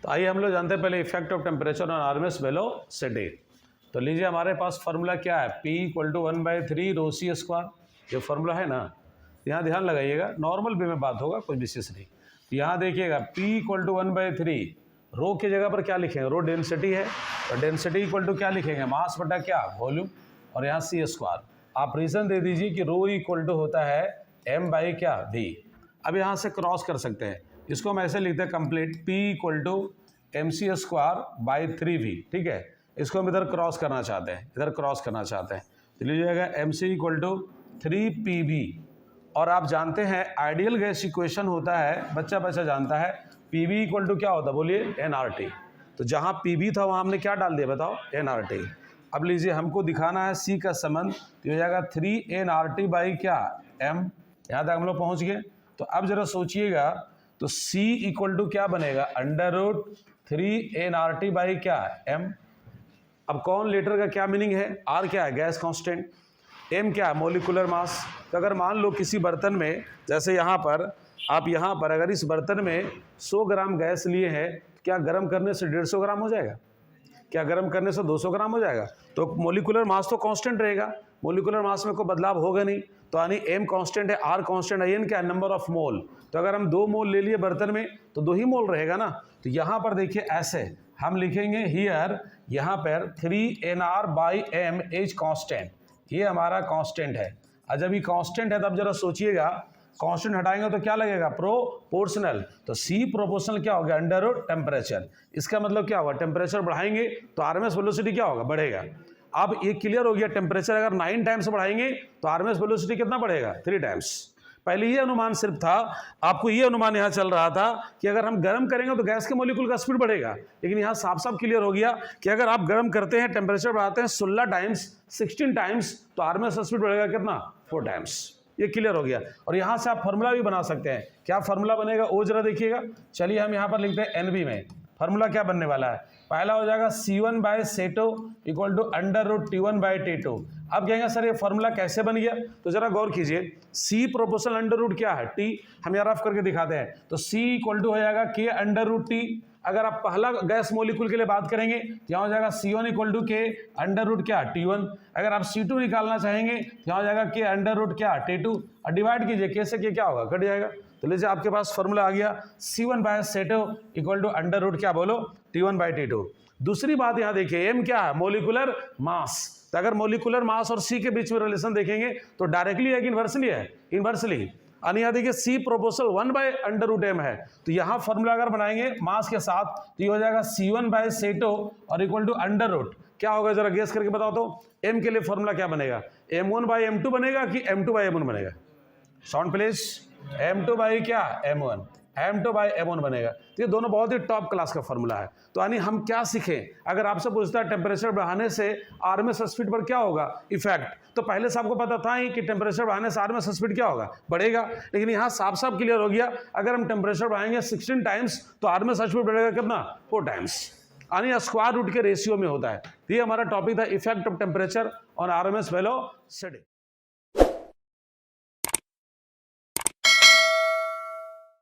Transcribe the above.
तो आइए हम लोग जानते हैं पहले effect of temperature on RMS velocity. तो लीजिए हमारे पास फार्मूला क्या है, P = 1/3 ρ c स्क्वायर, ये फार्मूला है ना। यहाँ ध्यान लगाइएगा, नॉर्मल वे में बात होगा, कोई विशेष नहीं। यहाँ देखिएगा P = 1/3, रो की जगह पर क्या लिखेंगे, रो डेंसिटी है, तो डेंसिटी इक्वल टू क्या लिखेंगे, मास बटा क्या, वॉल्यूम, और यहाँ c स्क्वायर। आप रीजन दे दीजिए कि रो इक्वल टू होता है m बाई क्या, v। अब यहाँ से क्रॉस कर सकते हैं, इसको हम ऐसे लिखते हैं कंप्लीट, P = mc²/3v, ठीक है। इसको हम इधर क्रॉस करना चाहते हैं, इधर क्रॉस करना चाहते हैं, तो लीजिएगा mc = 3pv। और आप जानते हैं आइडियल गैस इक्वेशन होता है, बच्चा जानता है, pv = क्या होता है, बोलिए, nRT। तो जहाँ pv था वहाँ हमने क्या डाल दिया, बताओ, nRT। अब लीजिए हमको दिखाना है c का संबंध, तो हो जाएगा 3nRT बाई क्या, m। यहाँ तक हम लोग पहुँच गए। तो अब जरा सोचिएगा, तो c इक्वल टू क्या बनेगा, √3nRT बाई क्या, m। अब कौन लीटर का क्या मीनिंग है, r क्या है, गैस कांस्टेंट, m क्या है, मोलिकुलर मास। तो अगर मान लो किसी बर्तन में, जैसे यहाँ पर आप यहाँ पर अगर इस बर्तन में 100 ग्राम गैस लिए हैं, क्या गर्म करने से 150 ग्राम हो जाएगा, क्या गर्म करने से 200 ग्राम हो जाएगा। तो मोलिकुलर मास तो कांस्टेंट रहेगा, मोलिकुलर मास में कोई बदलाव होगा नहीं। तो यानी m कांस्टेंट है, r कांस्टेंट है, n क्या है, नंबर ऑफ मोल। तो अगर हम 2 मोल ले लिए बर्तन में तो 2 ही मोल रहेगा ना। तो यहाँ पर देखिए ऐसे हम लिखेंगे हियर, यहाँ पर 3nR/m इज कांस्टेंट, ये हमारा कांस्टेंट है। और जब ये कांस्टेंट है तब जरा सोचिएगा, कांस्टेंट हटाएंगे तो क्या लगेगा, प्रोपोर्शनल। तो C प्रोपोर्शनल क्या हो गया, √ टेम्परेचर। इसका मतलब क्या होगा, टेम्परेचर बढ़ाएंगे तो आरएमएस वेलोसिटी क्या होगा, बढ़ेगा। अब ये क्लियर हो गया, टेम्परेचर अगर 9 टाइम्स बढ़ाएंगे तो आरएमएस वेलोसिटी कितना बढ़ेगा, 3 टाइम्स। पहले ये अनुमान सिर्फ था, आपको ये अनुमान यहाँ चल रहा था कि अगर हम गर्म करेंगे तो गैस के मॉलिक्यूल का स्पीड बढ़ेगा, लेकिन यहाँ साफ साफ क्लियर हो गया कि अगर आप गर्म करते हैं, टेम्परेचर बढ़ाते हैं 16 टाइम्स, 16 टाइम्स, तो आरएमएस स्पीड बढ़ेगा कितना, 4 टाइम्स। ये क्लियर हो गया। और यहाँ से आप फार्मूला भी बना सकते हैं। क्या फार्मूला बनेगा वो जरा देखिएगा। चलिए हम यहाँ पर लिखते हैं NB में, फार्मूला क्या बनने वाला है, पहला हो जाएगा C1/C2 = √T1/T2। अब कहेंगे सर ये फार्मूला कैसे बन गया, तो जरा गौर कीजिए, C प्रोपोर्शनल √ क्या है, T। हम यहाँ रफ करके दिखाते हैं, तो C = हो जाएगा K/√T। अगर आप पहला गैस मॉलिक्यूल के लिए बात करेंगे तो यहाँ हो जाएगा C1 = K/√ क्या, T1। अगर आप C2 निकालना चाहेंगे तो यहाँ हो जाएगा K/√ क्या, T2। और डिवाइड कीजिए, K से K क्या होगा, कट जाएगा। तो लीजिए आपके पास फार्मूला आ गया, C1/C2 = √ क्या बोलो, T1/T2। दूसरी बात यहाँ देखिए, M क्या है, मोलिकुलर मास। तो अगर मोलिकुलर मास और C के बीच में रिलेशन देखेंगे तो डायरेक्टली है कि इन्वर्सली है, इन्वर्सली। और यहाँ देखिए C प्रोपोर्शनल 1/√m है। तो यहाँ फार्मूला अगर बनाएंगे मास के साथ तो ये हो जाएगा C1/C2 और = क्या होगा, जरा गेस करके बताओ तो। M के लिए फार्मूला क्या बनेगा, m1/m2 बनेगा कि m2/m1 बनेगा, साउंड प्लीज, m2 क्या, m1 बनेगा। तो ये दोनों बहुत ही टॉप क्लास का फार्मूला है। तो यानी हम क्या सीखें, अगर आपसे पूछता है टेम्परेचर बढ़ाने से आरएमएस स्पीड पर क्या होगा इफेक्ट, तो पहले से आपको पता था ही कि टेम्परेचर बढ़ाने से आरएमएस स्पीड क्या होगा, बढ़ेगा। लेकिन यहाँ साफ साफ क्लियर हो गया, अगर हम टेम्परेचर बढ़ाएंगे 16 टाइम्स तो आरएमएस स्पीड बढ़ेगा कितना, 4 टाइम्स, यानी स्क्वायर रूट के रेशियो में होता है। ये हमारा टॉपिक था, effect of temperature on RMS velocity.